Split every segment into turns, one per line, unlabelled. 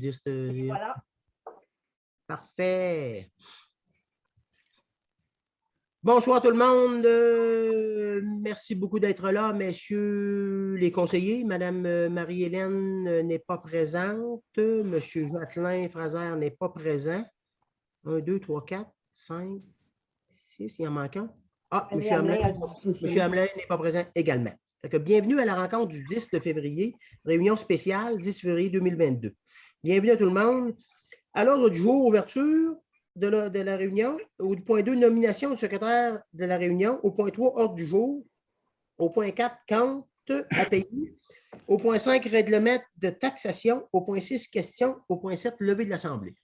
Voilà.
Parfait. Bonsoir tout le monde. Merci beaucoup d'être là, messieurs les conseillers. Madame Marie-Hélène n'est pas présente. Monsieur Jocelyn Fraser n'est pas présent. 1, 2, 3, 4, 5, 6, il en manque un. Ah, monsieur Hamelin n'est pas présent également. Bienvenue à la rencontre du 10 février, réunion spéciale 10 février 2022. Bienvenue à tout le monde. À l'ordre du jour, ouverture de la réunion. Au point 2, nomination du secrétaire de la réunion. Au point 3, ordre du jour. Au point 4, compte à payer. Au point 5, règlement de taxation. Au point 6, questions. Au point 7, levée de l'Assemblée.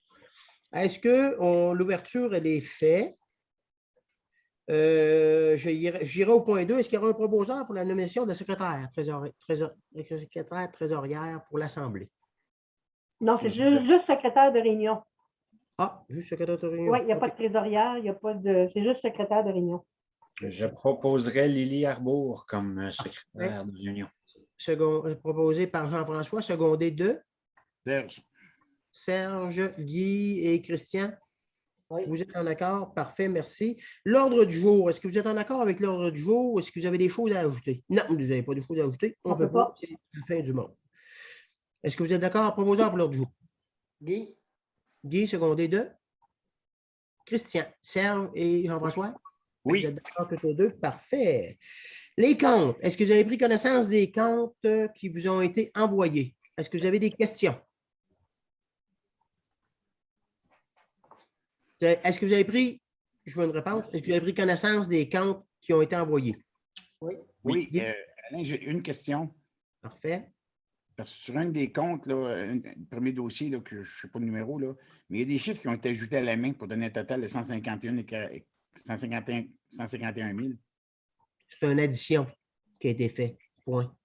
Est-ce que l'ouverture, elle est faite? J'irai au point 2. Est-ce qu'il y aura un proposeur pour la nomination de la secrétaire trésorière pour l'Assemblée?
Non, c'est juste secrétaire de réunion.
Ah, juste secrétaire de réunion.
Oui, il n'y a pas de trésorière, il n'y a pas de. C'est juste secrétaire de réunion.
Je proposerais Lily Arbour comme secrétaire de réunion.
Proposé par Jean-François, secondé de
Serge.
Serge, Guy et Christian.
Oui.
Vous êtes en accord? Parfait, merci. L'ordre du jour, est-ce que vous êtes en accord avec l'ordre du jour ou est-ce que vous avez des choses à ajouter? Non, vous n'avez pas de choses à ajouter. On ne peut pas. C'est la fin du monde. Est-ce que vous êtes d'accord, proposeur, pour l'ordre du jour?
Guy.
Guy, secondé de Christian, Serge et Jean-François?
Oui.
Vous êtes d'accord tous les deux? Parfait. Les comptes. Est-ce que vous avez pris connaissance des comptes qui vous ont été envoyés? Est-ce que vous avez des questions? Est-ce que vous avez pris, je veux une réponse, est-ce que vous avez pris connaissance des comptes qui ont été envoyés?
Oui.
Oui, Alain, j'ai une question.
Parfait.
Parce que sur un des comptes, là, le premier dossier, là, que je ne sais pas le numéro, là, mais il y a des chiffres qui ont été ajoutés à la main pour donner un total de 151 000.
C'est une addition qui a été faite. Point.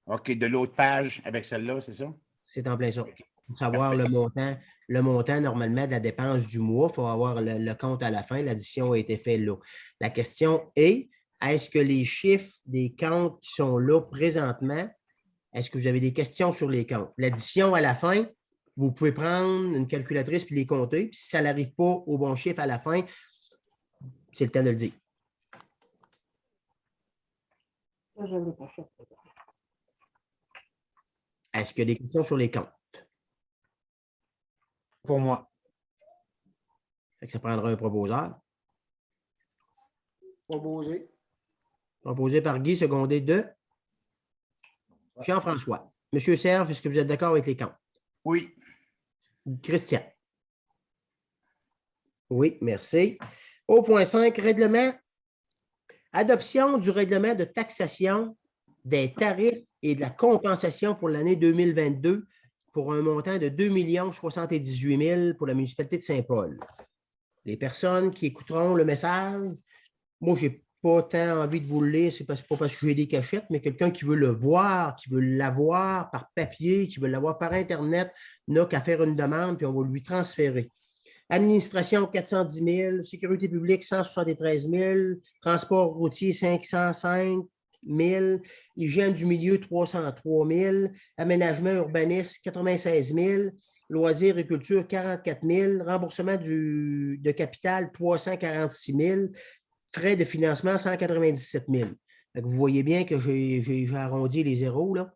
OK, de l'autre page avec celle-là, c'est ça?
C'est en plein ça. Pour savoir le montant normalement de la dépense du mois, il faut avoir le compte à la fin. L'addition a été faite là. La question est, est-ce que les chiffres des comptes qui sont là présentement, est-ce que vous avez des questions sur les comptes? L'addition à la fin, vous pouvez prendre une calculatrice et les compter. Puis si ça n'arrive pas au bon chiffre à la fin, c'est le temps de le dire.
Je ne l'ai pas fait.
Est-ce qu'il y a des questions sur les comptes?
Pour moi.
Ça prendra un proposeur.
Proposé.
Proposé par Guy, secondé de Jean-François. Monsieur Serge, est-ce que vous êtes d'accord avec les comptes?
Oui.
Christian. Oui, merci. Au point 5, règlement. Adoption du règlement de taxation des tarifs et de la compensation pour l'année 2022 pour un montant de 2 078 000 pour la municipalité de Saint-Paul. Les personnes qui écouteront le message, moi, je n'ai pas tant envie de vous le lire, c'est pas parce que j'ai des cachettes, mais quelqu'un qui veut le voir, qui veut l'avoir par papier, qui veut l'avoir par Internet, n'a qu'à faire une demande, puis on va lui transférer. Administration, 410 000, sécurité publique, 173 000, transport routier, 505 000, hygiène du milieu, 303 000, aménagement urbaniste, 96 000, loisirs et culture, 44 000, remboursement de capital, 346 000, frais de financement, 197 000. Vous voyez bien que j'ai arrondi les zéros, là.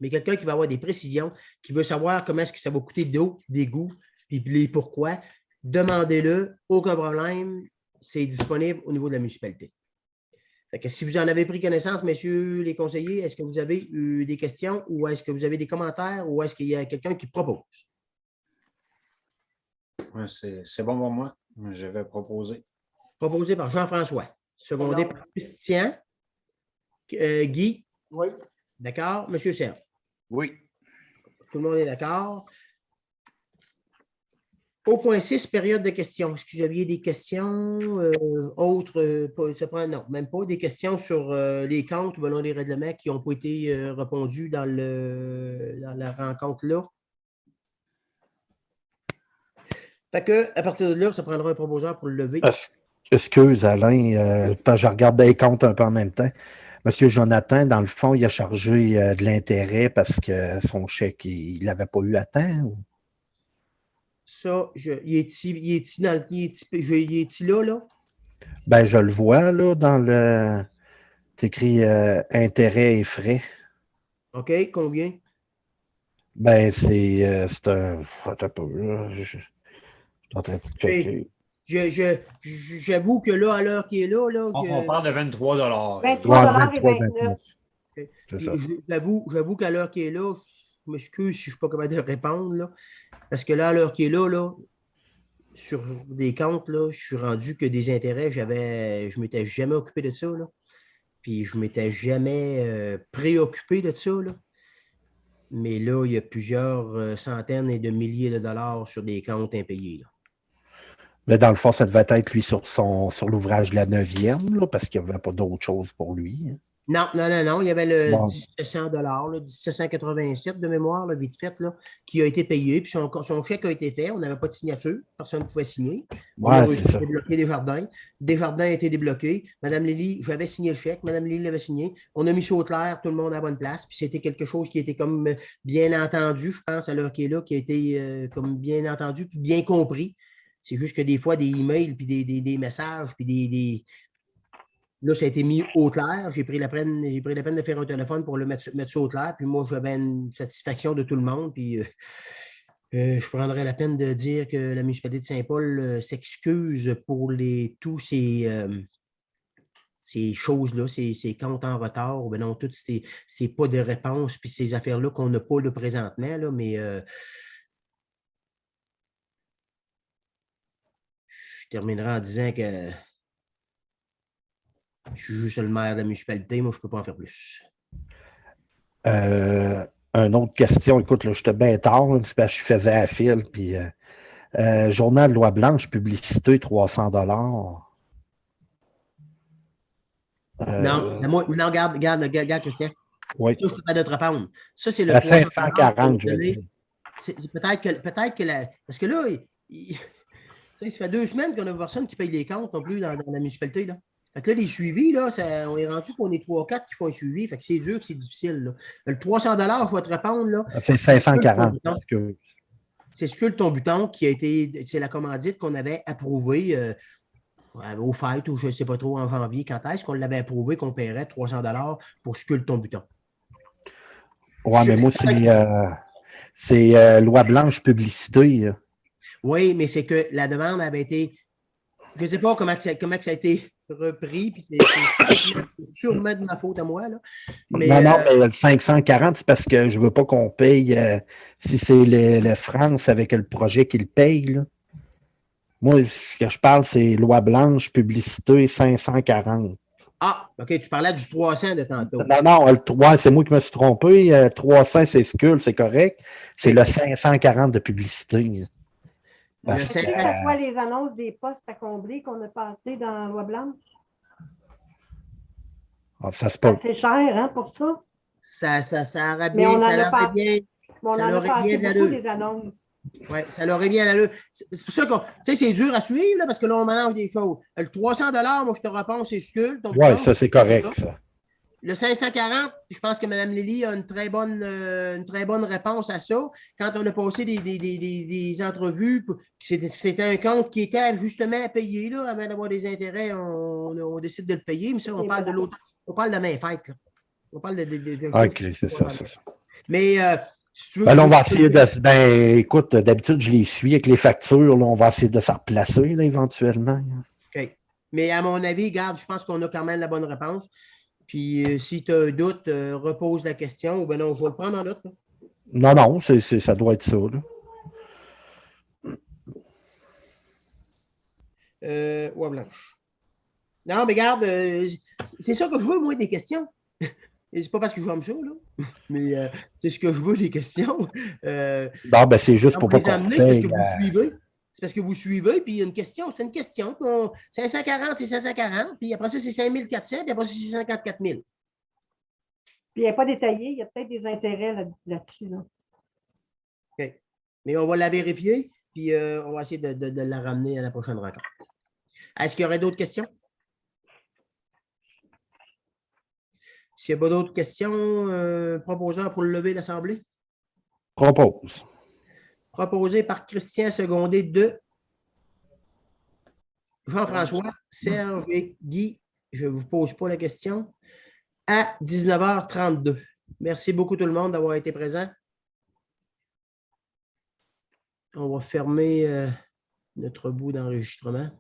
Mais quelqu'un qui va avoir des précisions, qui veut savoir comment est-ce que ça va coûter d'eau, d'égout, puis les pourquoi, demandez-le, aucun problème, c'est disponible au niveau de la municipalité. Fait que si vous en avez pris connaissance, messieurs les conseillers, est-ce que vous avez eu des questions ou est-ce que vous avez des commentaires ou est-ce qu'il y a quelqu'un qui propose?
C'est bon pour moi. Je vais proposer.
Proposé par Jean-François. Secondé par Christian. Guy?
Oui.
D'accord. Monsieur Serge?
Oui.
Tout le monde est d'accord. Au point 6, période de questions. Est-ce que vous aviez des questions autres? Non, même pas. Des questions sur les comptes ou les règlements qui n'ont pas été répondus dans la rencontre-là? Fait que, à partir de là, ça prendra un proposeur pour le lever.
Excuse, Alain, je regarde les comptes un peu en même temps. Monsieur Jonathan, dans le fond, il a chargé de l'intérêt parce que son chèque, il ne l'avait pas eu à temps.
Ça, il est-il là, là?
Ben, je le vois là dans le. C'est écrit intérêts et frais.
OK, combien?
Ben, c'est un. Attends un peu, là. Je suis en train de checker.
J'avoue que là, à l'heure qui est là,
On parle de 23
23
Ouais,
et
23,
29.
29. C'est
puis
ça.
j'avoue qu'à l'heure qui est là, je m'excuse si je ne suis pas capable de répondre, là, parce que là, à l'heure qui est là, sur des comptes, là, je suis rendu que des intérêts, je ne m'étais jamais occupé de ça, là. Puis je ne m'étais jamais préoccupé de ça, là. Mais là, il y a plusieurs centaines et de milliers de dollars sur des comptes impayés, là.
Mais dans le fond, ça devait être lui sur l'ouvrage de la 9e, là, parce qu'il n'y avait pas d'autre chose pour lui. Hein.
Non, non, non, non. Il y avait le
Bon.
1700 $, 1787 de mémoire, là, vite fait, là, qui a été payé. Puis son chèque a été fait. On n'avait pas de signature. Personne ne pouvait signer. On a
Ouais,
réussi
c'est
à
ça.
débloquer Desjardins. Desjardins a été débloqué. Madame Lily, j'avais signé le chèque. Madame Lily l'avait signé. On a mis ça au clair, tout le monde à la bonne place. Puis c'était quelque chose qui était comme bien entendu, je pense, à l'heure qui est là, qui a été comme bien entendu, puis bien compris. C'est juste que des fois, des emails, puis des messages, puis là, ça a été mis au clair. J'ai pris la peine de faire un téléphone pour mettre ça au clair. Puis moi, j'avais une satisfaction de tout le monde. Puis je prendrais la peine de dire que la municipalité de Saint-Paul s'excuse pour tous ces choses-là, ces comptes en retard. Ben non, toutes ces pas de réponse, puis ces affaires-là qu'on n'a pas là, présentement. Là, mais je terminerai en disant que je suis juste le maire de la municipalité. Moi, je ne peux pas en faire plus.
Une autre question, écoute, là, j'étais bien tard, là, c'est parce que je faisais à fil, puis Journal Loi Blanche, publicité, 300 $.
Non, non, regarde, Christian.
Oui,
Ça, je peux pas te répondre. Ça, c'est le 300
540, je veux dire.
Peut-être que parce que là, ça fait 2 semaines qu'on n'a personne qui paye les comptes non plus dans la municipalité. Là. Fait que là, les suivis, là, on est rendu qu'on est 3-4 qui font un suivi. Fait que c'est dur, c'est difficile. Là. Le 300 je vais te répondre. Là,
C'est 540. Parce que...
C'est Sculpte ton buton qui a été, c'est la commandite qu'on avait approuvée au fêtes ou je ne sais pas trop en janvier. Quand est-ce qu'on l'avait approuvé qu'on paierait 300 pour Sculpte ton buton?
Ouais, mais moi, c'est Loi Blanche publicité.
Oui, mais c'est que la demande avait été. Je ne sais pas comment ça a été repris, puis c'est sûrement de ma faute à moi. Là. Mais,
non, mais le 540, c'est parce que je ne veux pas qu'on paye si c'est le France avec le projet qu'il paye. Là. Moi, ce que je parle, c'est Loi Blanche, publicité 540.
Ah, OK, tu parlais du 300 de tantôt.
Non, le 3, c'est moi qui me suis trompé. 300, c'est Skull, c'est correct. C'est le 540 de publicité.
Est-ce que ce soit les annonces des postes à combler qu'on a passées dans la Loi Blanche? C'est cher, hein, pour ça?
Ça aurait
Mais on
bien,
en a pas.
bien,
on en a passé beaucoup des annonces.
Oui, ça l'aurait bien allé. C'est pour ça que, tu sais, c'est dur à suivre, là, parce que là, on mélange des choses. Le 300 moi, je te réponds, c'est Skull.
Oui, ça, c'est correct, ça.
Le 540, je pense que Mme Lily a une très bonne réponse à ça. Quand on a passé des entrevues, c'était un compte qui était justement à payer, là, avant d'avoir des intérêts, on décide de le payer, mais ça, on parle de l'autre. On parle de la main faite. Là. On parle de
OK, c'est ça, c'est ça.
Mais si tu veux.
Ben là, on va essayer de. Ben, écoute, d'habitude, je les suis avec les factures. Là, on va essayer de se replacer, là, éventuellement.
OK. Mais à mon avis, garde, je pense qu'on a quand même la bonne réponse. Puis, si tu as un doute, repose la question. Ou ben non, je vais le prendre en note. Là.
Non, ça doit être ça.
Ouais, Blanche. Non, mais garde, c'est ça que je veux, moi, des questions. Et c'est pas parce que j'aime ça, là. Mais c'est ce que je veux, les questions.
Non, ben c'est juste pour pas qu'on
c'est parce que vous suivez. C'est parce que vous suivez, puis il y a une question, c'est une question. 540, c'est 540, puis après ça, c'est 5400, puis après ça, c'est 54 000.
Puis il n'est pas détaillé, il y a peut-être des intérêts là-dessus. Là.
OK. Mais on va la vérifier, puis on va essayer de la ramener à la prochaine rencontre. Est-ce qu'il y aurait d'autres questions? S'il n'y a pas d'autres questions, proposeur pour lever l'Assemblée?
Propose.
proposé par Christian, secondé de Jean-François, Serge et Guy. Je ne vous pose pas la question. À 19h32. Merci beaucoup tout le monde d'avoir été présent. On va fermer notre bout d'enregistrement.